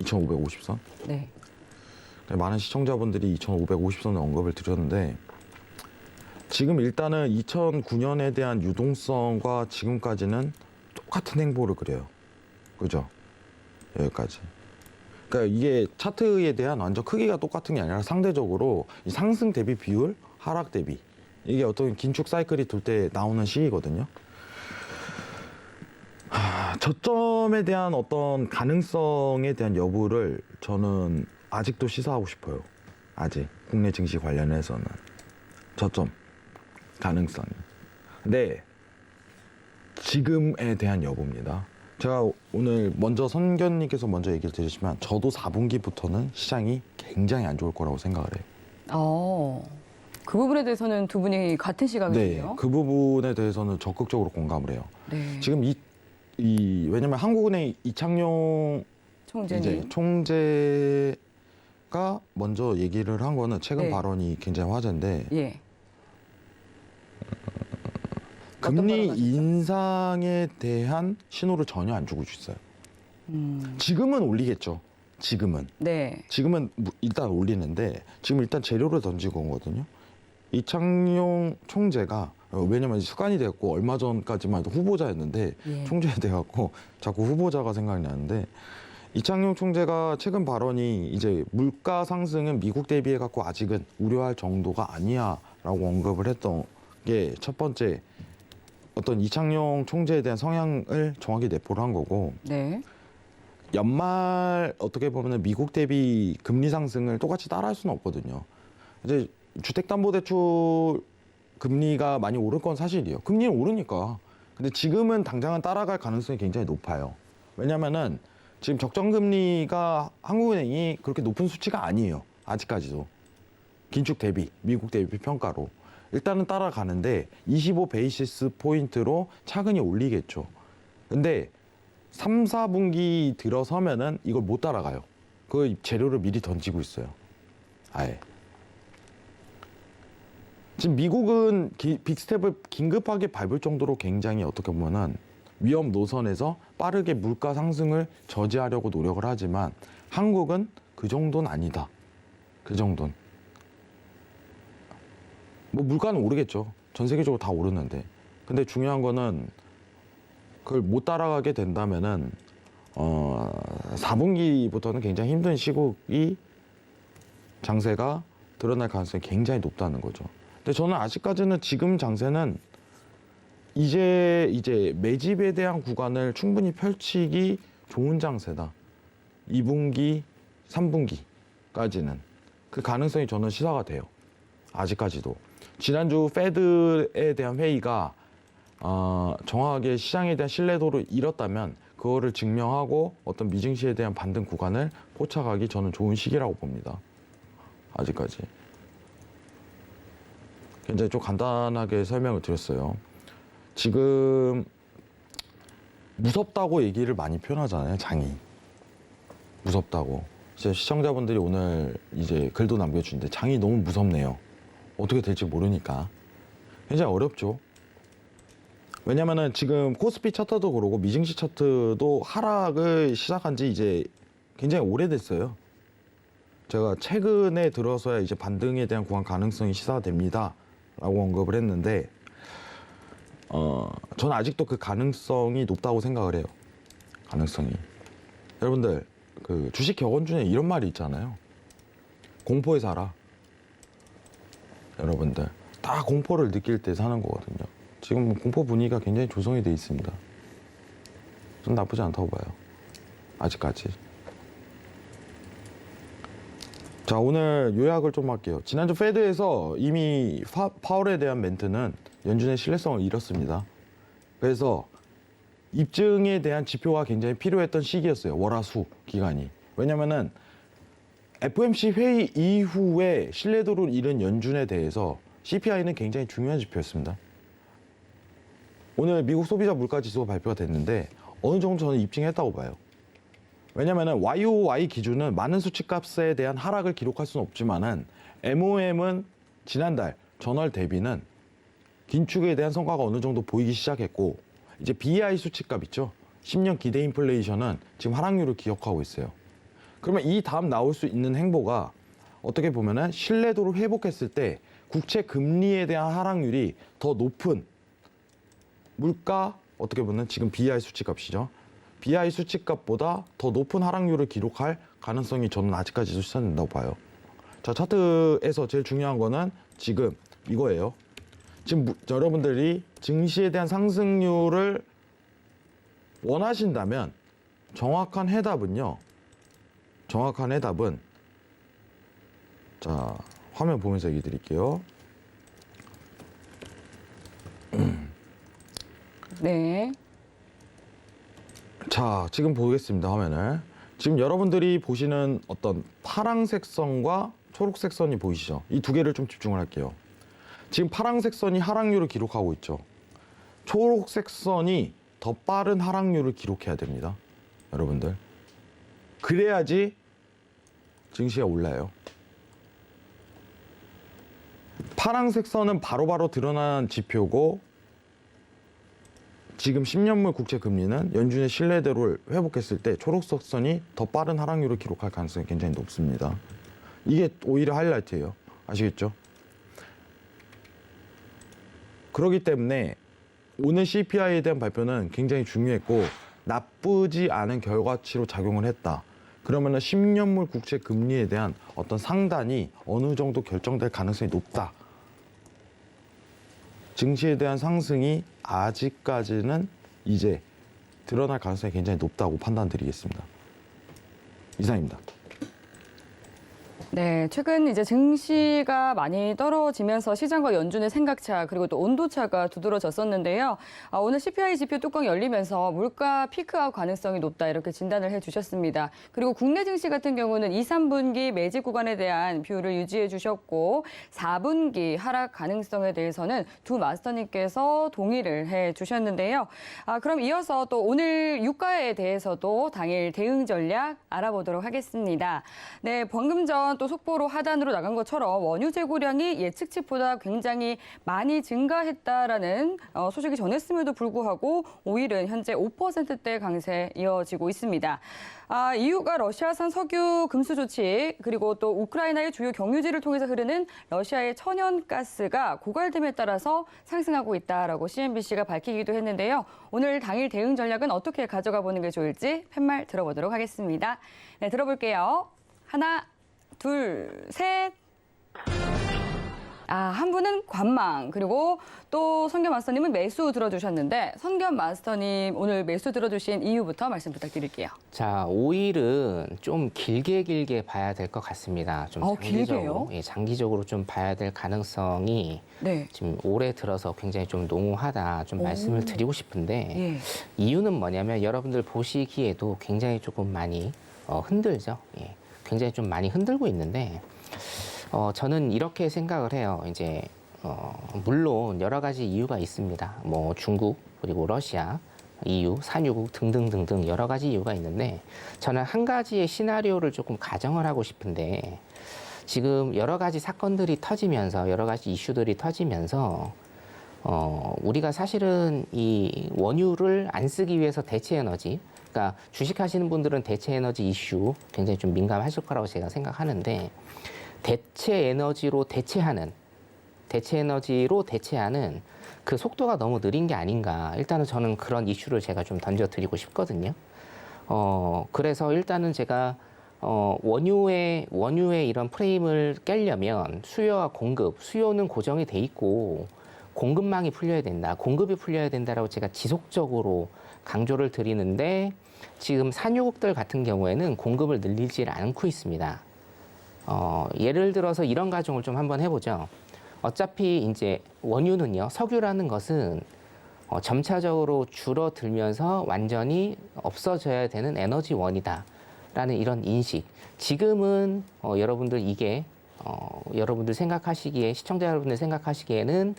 2,550선. 네. 많은 시청자분들이 2,550선을 언급을 드렸는데 지금 일단은 2009년에 대한 유동성과 지금까지는 똑같은 행보를 그려요. 그죠? 여기까지. 그러니까 이게 차트에 대한 완전 크기가 똑같은 게 아니라 상대적으로 이 상승 대비 비율, 하락 대비 이게 어떤 긴축 사이클이 돌 때 나오는 시기거든요. 저점에 대한 어떤 가능성에 대한 여부를 저는 아직도 시사하고 싶어요. 아직 국내 증시 관련해서는 저점 가능성이. 근데 지금에 대한 여부입니다. 제가 오늘 먼저 선견님께서 먼저 얘기를 드리시면 저도 4분기부터는 시장이 굉장히 안 좋을 거라고 생각을 해요. 그 부분에 대해서는 두 분이 같은 네, 시각이세요? 그 부분에 대해서는 적극적으로 공감을 해요. 네. 지금 왜냐면 한국은행 이창용 이제 총재님. 총재가 먼저 얘기를 한 거는 최근 네. 발언이 굉장히 화제인데 예. 금리 발언 하셨죠? 인상에 대한 신호를 전혀 안 주고 있어요. 지금은 올리겠죠. 지금은 네. 일단 올리는데 지금 일단 재료를 던지고 오거든요. 이창용 총재가 왜냐면 습관이 됐고 얼마 전까지만 해도 후보자였는데 예. 총재가 돼갖고 자꾸 후보자가 생각이 나는데 이창용 총재가 최근 발언이 이제 물가 상승은 미국 대비해 갖고 아직은 우려할 정도가 아니야라고 언급을 했던 게 첫 번째 어떤 이창용 총재에 대한 성향을 정확히 내포를 한 거고 네. 연말 어떻게 보면 미국 대비 금리 상승을 똑같이 따라할 수는 없거든요. 이제 주택담보대출 금리가 많이 오를 건 사실이에요. 금리는 오르니까. 근데 지금은 당장은 따라갈 가능성이 굉장히 높아요. 왜냐면은 지금 적정금리가 한국은행이 그렇게 높은 수치가 아니에요. 아직까지도. 긴축 대비, 미국 대비 평가로. 일단은 따라가는데 25 베이시스 포인트로 차근히 올리겠죠. 근데 3, 4분기 들어서면은 이걸 못 따라가요. 그 재료를 미리 던지고 있어요. 아예. 지금 미국은 빅스텝을 긴급하게 밟을 정도로 굉장히 어떻게 보면은 위험 노선에서 빠르게 물가 상승을 저지하려고 노력을 하지만 한국은 그 정도는 아니다. 그 정도는. 뭐 물가는 오르겠죠. 전 세계적으로 다 오르는데. 근데 중요한 거는 그걸 못 따라가게 된다면은 4분기부터는 굉장히 힘든 시국이 장세가 드러날 가능성이 굉장히 높다는 거죠. 근데 저는 아직까지는 지금 장세는 이제 매집에 대한 구간을 충분히 펼치기 좋은 장세다. 2분기 3분기까지는 그 가능성이 저는 시사가 돼요. 아직까지도. 지난주 페드에 대한 회의가 정확하게 시장에 대한 신뢰도를 잃었다면 그거를 증명하고 어떤 미증시에 대한 반등 구간을 포착하기 저는 좋은 시기라고 봅니다. 아직까지. 굉장히 좀 간단하게 설명을 드렸어요. 지금 무섭다고 얘기를 많이 표현하잖아요, 장이. 무섭다고. 이제 시청자분들이 오늘 이제 글도 남겨주는데 장이 너무 무섭네요. 어떻게 될지 모르니까. 굉장히 어렵죠. 왜냐면은 지금 코스피 차트도 그러고 미증시 차트도 하락을 시작한 지 이제 굉장히 오래됐어요. 제가 최근에 들어서야 이제 반등에 대한 구간 가능성이 시사됩니다. 라고 언급을 했는데, 저는 아직도 그 가능성이 높다고 생각을 해요. 가능성이. 여러분들, 그 주식 격언 중에 이런 말이 있잖아요. 공포에 살아. 여러분들. 다 공포를 느낄 때 사는 거거든요. 지금 공포 분위기가 굉장히 조성이 돼 있습니다. 좀 나쁘지 않다고 봐요. 아직까지. 자, 오늘 요약을 좀 할게요. 지난주 페드에서 이미 파월에 대한 멘트는 연준의 신뢰성을 잃었습니다. 그래서 입증에 대한 지표가 굉장히 필요했던 시기였어요. 월화수 기간이. 왜냐면은 FOMC 회의 이후에 신뢰도를 잃은 연준에 대해서 CPI는 굉장히 중요한 지표였습니다. 오늘 미국 소비자 물가 지수가 발표가 됐는데 어느 정도 저는 입증했다고 봐요. 왜냐면은 YOY 기준은 많은 수치값에 대한 하락을 기록할 수는 없지만은 MOM은 지난달 전월 대비는 긴축에 대한 성과가 어느 정도 보이기 시작했고, 이제 BI 수치값 있죠. 10년 기대 인플레이션은 지금 하락률을 기록하고 있어요. 그러면 이 다음 나올 수 있는 행보가 어떻게 보면은 신뢰도를 회복했을 때 국채 금리에 대한 하락률이 더 높은 물가, 어떻게 보면 지금 BI 수치값이죠. BI 수치값보다 더 높은 하락률을 기록할 가능성이 저는 아직까지도 시사된다고 봐요. 자, 차트에서 제일 중요한 거는 지금 이거예요. 지금 여러분들이 증시에 대한 상승률을 원하신다면 정확한 해답은 자, 화면 보면서 얘기 드릴게요. 네. 자, 지금 보겠습니다, 화면을. 지금 여러분들이 보시는 어떤 파란색 선과 초록색 선이 보이시죠? 이 두 개를 좀 집중을 할게요. 지금 파란색 선이 하락률을 기록하고 있죠. 초록색 선이 더 빠른 하락률을 기록해야 됩니다. 여러분들. 그래야지 증시가 올라요. 파란색 선은 바로바로 드러난 지표고, 지금 10년물 국채 금리는 연준의 신뢰도를 회복했을 때 초록색 선이 더 빠른 하락률을 기록할 가능성이 굉장히 높습니다. 이게 오히려 하이라이트예요. 아시겠죠? 그렇기 때문에 오늘 CPI에 대한 발표는 굉장히 중요했고 나쁘지 않은 결과치로 작용을 했다. 그러면은 10년물 국채 금리에 대한 어떤 상단이 어느 정도 결정될 가능성이 높다. 증시에 대한 상승이 아직까지는 이제 드러날 가능성이 굉장히 높다고 판단드리겠습니다. 이상입니다. 네, 최근 이제 증시가 많이 떨어지면서 시장과 연준의 생각차 그리고 또 온도차가 두드러졌었는데요. 오늘 CPI 지표 뚜껑 열리면서 물가 피크아웃 가능성이 높다 이렇게 진단을 해주셨습니다. 그리고 국내 증시 같은 경우는 2, 3분기 매집 구간에 대한 뷰를 유지해 주셨고 4분기 하락 가능성에 대해서는 두 마스터님께서 동의를 해주셨는데요. 그럼 이어서 또 오늘 유가에 대해서도 당일 대응 전략 알아보도록 하겠습니다. 네, 방금 전 또 속보로 하단으로 나간 것처럼 원유 재고량이 예측치보다 굉장히 많이 증가했다라는 소식이 전했음에도 불구하고 오일은 현재 5%대 강세 이어지고 있습니다. 이유가 러시아산 석유 금수 조치 그리고 또 우크라이나의 주요 경유지를 통해서 흐르는 러시아의 천연가스가 고갈됨에 따라서 상승하고 있다라고 CNBC가 밝히기도 했는데요. 오늘 당일 대응 전략은 어떻게 가져가 보는 게 좋을지 팻말 들어보도록 하겠습니다. 네, 들어볼게요. 하나, 둘, 셋. 한 분 분은 관망, 그리고 또 선겸 마스터님은 매수 들어주셨는데 선겸 마스터님 오늘 매수 들어주신 이유부터 말씀 부탁드릴게요. 자, 5일은 좀 길게 봐야 될 것 같습니다. 좀 길게요? 예, 장기적으로 좀 봐야 될 가능성이 네. 지금 올해 들어서 굉장히 좀 농후하다 좀 말씀을 드리고 싶은데 예. 이유는 뭐냐면 여러분들 보시기에도 굉장히 조금 많이 흔들죠. 예, 굉장히 좀 많이 흔들고 있는데 저는 이렇게 생각을 해요. 이제 물론 여러 가지 이유가 있습니다. 뭐 중국 그리고 러시아, EU, 산유국 등등등등 여러 가지 이유가 있는데 저는 한 가지의 시나리오를 조금 가정을 하고 싶은데 지금 여러 가지 사건들이 터지면서 여러 가지 이슈들이 터지면서 우리가 사실은 이 원유를 안 쓰기 위해서 대체 에너지, 그러니까 주식하시는 분들은 대체 에너지 이슈 굉장히 좀 민감하실 거라고 제가 생각하는데 대체 에너지로 대체하는 그 속도가 너무 느린 게 아닌가. 일단은 저는 그런 이슈를 제가 좀 던져드리고 싶거든요. 그래서 일단은 제가 원유의 이런 프레임을 깨려면 수요와 공급, 수요는 고정이 돼 있고 공급망이 풀려야 된다. 공급이 풀려야 된다라고 제가 지속적으로 강조를 드리는데 지금 산유국들 같은 경우에는 공급을 늘리지 않고 있습니다. 예를 들어서 이런 가정을 좀 한번 해보죠. 어차피 이제 원유는요, 석유라는 것은 점차적으로 줄어들면서 완전히 없어져야 되는 에너지원이다라는 이런 인식. 지금은 여러분들 이게 여러분들 생각하시기에 시청자 여러분들 생각하시기에는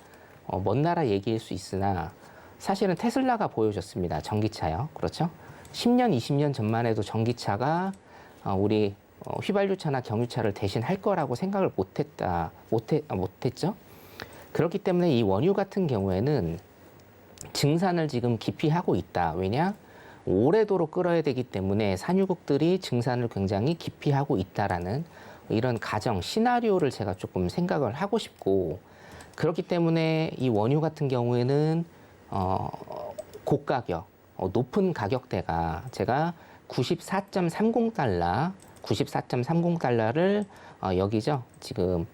먼 나라 얘기일 수 있으나 사실은 테슬라가 보여줬습니다. 전기차요. 그렇죠? 10년, 20년 전만 해도 전기차가 우리 휘발유차나 경유차를 대신할 거라고 생각을 못했죠. 그렇기 때문에 이 원유 같은 경우에는 증산을 지금 기피하고 있다. 왜냐? 오래도록 끌어야 되기 때문에 산유국들이 증산을 굉장히 기피하고 있다라는 이런 가정, 시나리오를 제가 조금 생각을 하고 싶고 그렇기 때문에 이 원유 같은 경우에는 고가격, 높은 가격대가 제가 94.30달러를 여기죠. 지금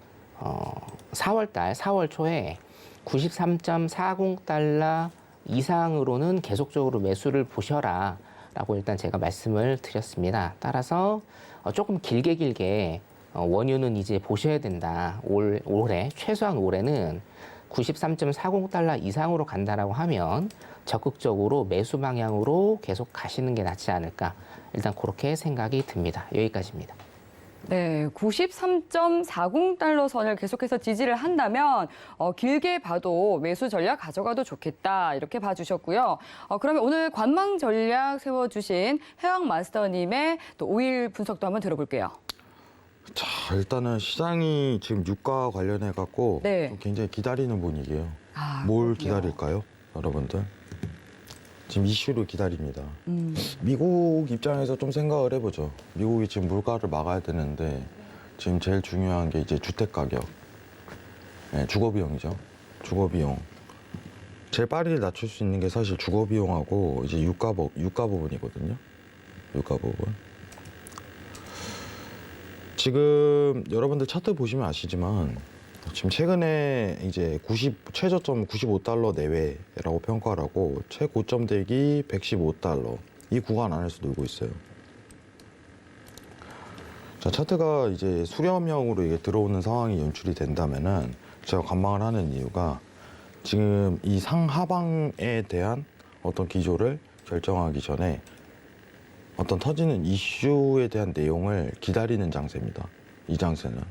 4월 초에 93.40달러 이상으로는 계속적으로 매수를 보셔라 라고 일단 제가 말씀을 드렸습니다. 따라서 조금 길게 원유는 이제 보셔야 된다. 올해 최소한 올해는 93.40달러 이상으로 간다라고 하면 적극적으로 매수 방향으로 계속 가시는 게 낫지 않을까. 일단 그렇게 생각이 듭니다. 여기까지입니다. 네, 93.40달러 선을 계속해서 지지를 한다면 길게 봐도 매수 전략 가져가도 좋겠다 이렇게 봐주셨고요. 그러면 오늘 관망 전략 세워주신 해왕 마스터님의 또 5일 분석도 한번 들어볼게요. 자, 일단은 시장이 지금 유가 관련해 갖고 네. 좀 굉장히 기다리는 분위기예요. 아, 뭘 그렇군요. 기다릴까요, 여러분들? 지금 이슈를 기다립니다. 미국 입장에서 좀 생각을 해보죠. 미국이 지금 물가를 막아야 되는데 지금 제일 중요한 게 이제 주택 가격, 네, 주거 비용이죠. 주거 비용. 제일 빨리 낮출 수 있는 게 사실 주거 비용하고 이제 유가 부분이거든요. 유가 부분. 지금 여러분들 차트 보시면 아시지만 지금 최근에 이제 최저점 95달러 내외라고 평가를 하고 최고점 대기 115달러 이 구간 안에서 놀고 있어요. 자, 차트가 이제 수렴형으로 이게 들어오는 상황이 연출이 된다면은 제가 관망을 하는 이유가 지금 이 상하방에 대한 어떤 기조를 결정하기 전에 어떤 터지는 이슈에 대한 내용을 기다리는 장세입니다. 이 장세는.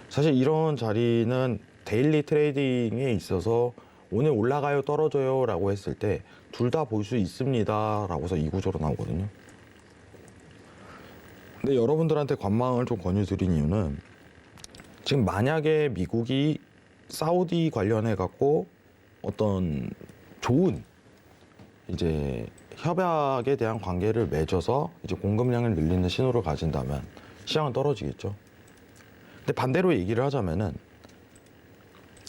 사실 이런 자리는 데일리 트레이딩에 있어서 오늘 올라가요, 떨어져요 라고 했을 때 둘 다 볼 수 있습니다 라고서 이 구조로 나오거든요. 근데 여러분들한테 관망을 좀 권유드린 이유는 지금 만약에 미국이 사우디 관련해 갖고 어떤 좋은 이제 협약에 대한 관계를 맺어서 이제 공급량을 늘리는 신호를 가진다면 시장은 떨어지겠죠. 근데 반대로 얘기를 하자면은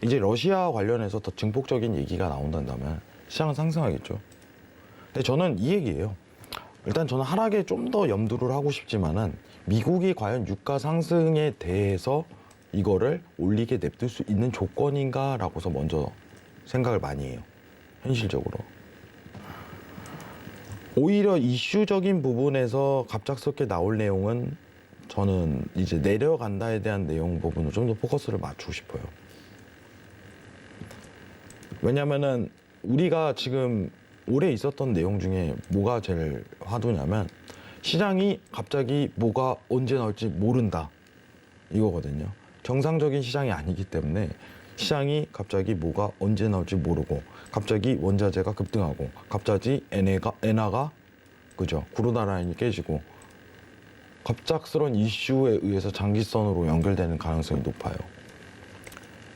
이제 러시아 관련해서 더 증폭적인 얘기가 나온다면 시장은 상승하겠죠. 근데 저는 이 얘기예요. 일단 저는 하락에 좀 더 염두를 하고 싶지만은 미국이 과연 유가 상승에 대해서 이거를 올리게 냅둘 수 있는 조건인가라고서 먼저 생각을 많이 해요. 현실적으로. 오히려 이슈적인 부분에서 갑작스럽게 나올 내용은 저는 이제 내려간다에 대한 내용 부분을 좀 더 포커스를 맞추고 싶어요. 왜냐면은 우리가 지금 올해 있었던 내용 중에 뭐가 제일 화두냐면 시장이 갑자기 뭐가 언제 나올지 모른다 이거거든요. 정상적인 시장이 아니기 때문에 시장이 갑자기 뭐가 언제 나올지 모르고 갑자기 원자재가 급등하고 갑자기 엔화가 그죠 구르다 라인이 깨지고 갑작스러운 이슈에 의해서 장기선으로 연결되는 가능성이 높아요.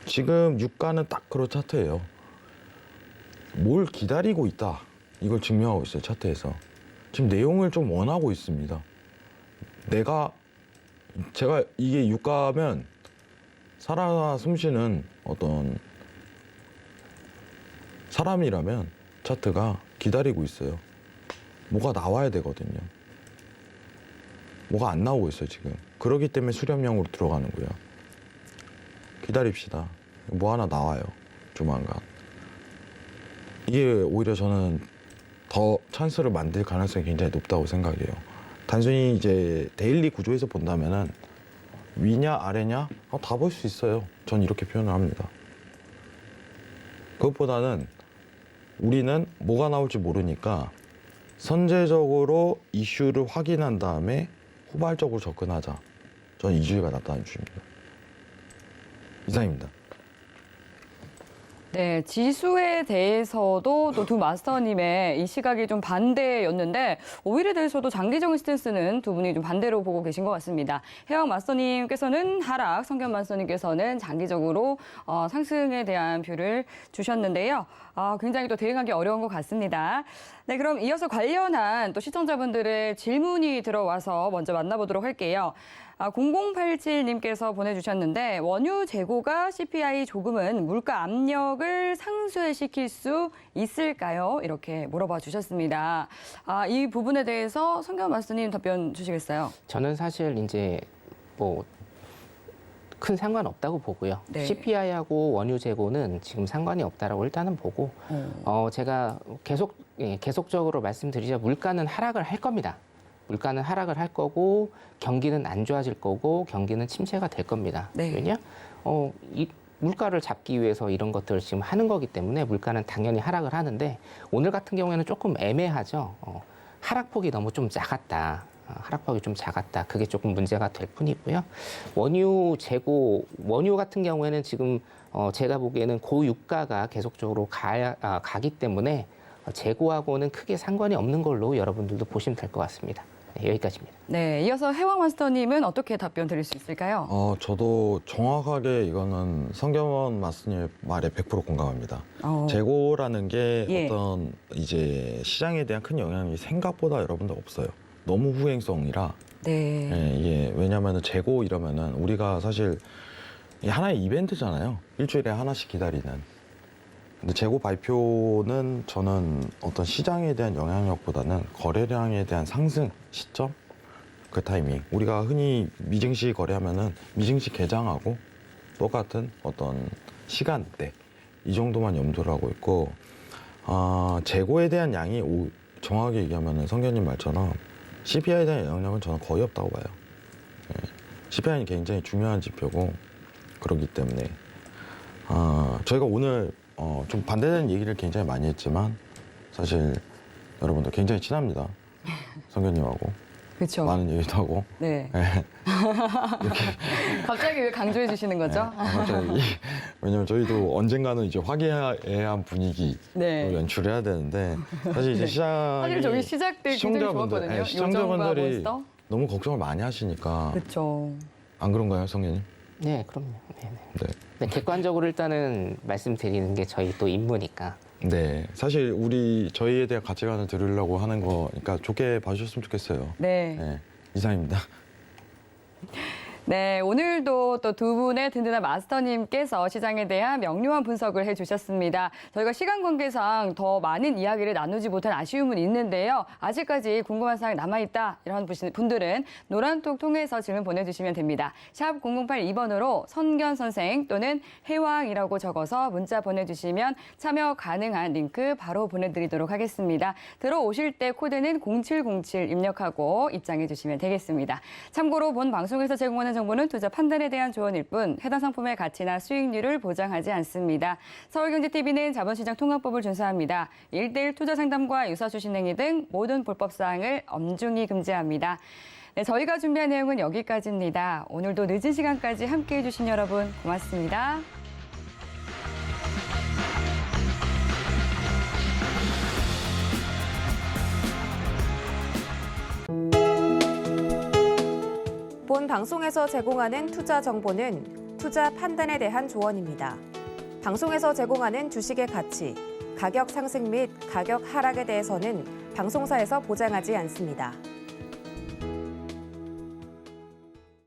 지금 유가는 딱 그런 차트예요. 뭘 기다리고 있다 이걸 증명하고 있어요. 차트에서 지금 내용을 좀 원하고 있습니다. 제가 이게 유가면 살아 숨쉬는 어떤 사람이라면 차트가 기다리고 있어요. 뭐가 나와야 되거든요. 뭐가 안 나오고 있어요 지금. 그러기 때문에 수렴형으로 들어가는 거예요. 기다립시다. 뭐 하나 나와요 조만간. 이게 오히려 저는 더 찬스를 만들 가능성이 굉장히 높다고 생각해요. 단순히 이제 데일리 구조에서 본다면은 위냐 아래냐 다 볼 수 있어요. 전 이렇게 표현을 합니다. 그것보다는 우리는 뭐가 나올지 모르니까 선제적으로 이슈를 확인한 다음에 후발적으로 접근하자. 저는 이 주의가 나타나는 주입니다. 이상입니다. 네, 지수에 대해서도 또 두 마스터님의 이 시각이 좀 반대였는데 오일에 대해서도 장기적인 스탠스는 두 분이 좀 반대로 보고 계신 것 같습니다. 해왕 마스터님께서는 하락, 성견 마스터님께서는 장기적으로 상승에 대한 뷰를 주셨는데요. 굉장히 또 대응하기 어려운 것 같습니다. 네, 그럼 이어서 관련한 또 시청자분들의 질문이 들어와서 먼저 만나보도록 할게요. 0087님께서 보내주셨는데 원유 재고가 CPI 조금은 물가 압력을 상쇄시킬 수 있을까요? 이렇게 물어봐 주셨습니다. 이 부분에 대해서 성경 마스터님 답변 주시겠어요? 저는 사실 이제 뭐 큰 상관없다고 보고요. 네. CPI하고 원유 재고는 지금 상관이 없다라고 일단은 보고 제가 계속적으로 말씀드리자 물가는 하락을 할 겁니다. 물가는 하락을 할 거고 경기는 안 좋아질 거고 경기는 침체가 될 겁니다. 네. 왜냐? 이 물가를 잡기 위해서 이런 것들을 지금 하는 거기 때문에 물가는 당연히 하락을 하는데 오늘 같은 경우에는 조금 애매하죠. 하락폭이 너무 좀 작았다. 하락폭이 좀 작았다. 그게 조금 문제가 될 뿐이고요. 원유 재고, 원유 같은 경우에는 지금 제가 보기에는 고유가가 계속적으로 가기 때문에 재고하고는 크게 상관이 없는 걸로 여러분들도 보시면 될 것 같습니다. 네, 여기까지입니다. 네, 이어서 해왕 마스터님은 어떻게 답변 드릴 수 있을까요? 저도 정확하게 이거는 성경원 마스님 말에 100% 공감합니다. 재고라는 게 예. 어떤 이제 시장에 대한 큰 영향이 생각보다 여러분들 없어요. 너무 후행성이라. 네. 예, 이게 왜냐면은 재고 이러면은 우리가 사실 이게 하나의 이벤트잖아요. 일주일에 하나씩 기다리는. 근데 재고 발표는 저는 어떤 시장에 대한 영향력보다는 거래량에 대한 상승 시점, 그 타이밍. 우리가 흔히 미증시 거래하면은 미증시 개장하고 똑같은 어떤 시간대 이 정도만 염두를 하고 있고, 재고에 대한 양이 정확하게 얘기하면은 성견님 말처럼 CPI에 대한 영향력은 저는 거의 없다고 봐요. 예. CPI는 굉장히 중요한 지표고 그렇기 때문에 저희가 오늘 좀 반대되는 얘기를 굉장히 많이 했지만 사실 여러분들 굉장히 친합니다. 성견님하고 그렇죠. 많은 얘기도 하고. 네. 예. 갑자기 왜 강조해 주시는 거죠? 갑자기 왜냐면 저희도 언젠가는 이제 화기애애한 분위기 네. 연출해야 되는데 사실 이제 네. 시장이 사실 저기 시작 때 굉장히 좋았거든요. 요정과 시청자분들이 몬스터. 너무 걱정을 많이 하시니까 그렇죠. 안 그런가요, 성현님? 네, 그럼요. 네. 네. 네, 객관적으로 일단은 말씀드리는 게 저희 또 임무니까. 네, 사실 저희에 대한 가치관을 들으려고 하는 거니까 좋게 봐주셨으면 좋겠어요. 네. 네, 이상입니다. 네, 오늘도 또 두 분의 든든한 마스터님께서 시장에 대한 명료한 분석을 해주셨습니다. 저희가 시간 관계상 더 많은 이야기를 나누지 못한 아쉬움은 있는데요. 아직까지 궁금한 사항이 남아있다 이런 분들은 노란톡 통해서 질문 보내주시면 됩니다. 샵 0082번으로 선견 선생 또는 해왕이라고 적어서 문자 보내주시면 참여 가능한 링크 바로 보내드리도록 하겠습니다. 들어오실 때 코드는 0707 입력하고 입장해 주시면 되겠습니다. 참고로 본 방송에서 제공하는 정보는 투자 판단에 대한 조언일 뿐 해당 상품의 가치나 수익률을 보장하지 않습니다. 서울경제TV는 자본시장 통합법을 준수합니다. 1:1 투자 상담과 유사수 신행위 등 모든 불법 사항을 엄중히 금지합니다. 네, 저희가 준비한 내용은 여기까지입니다. 오늘도 늦은 시간까지 함께해 주신 여러분 고맙습니다. 본 방송에서 제공하는 투자 정보는 투자 판단에 대한 조언입니다. 방송에서 제공하는 주식의 가치, 가격 상승 및 가격 하락에 대해서는 방송사에서 보장하지 않습니다.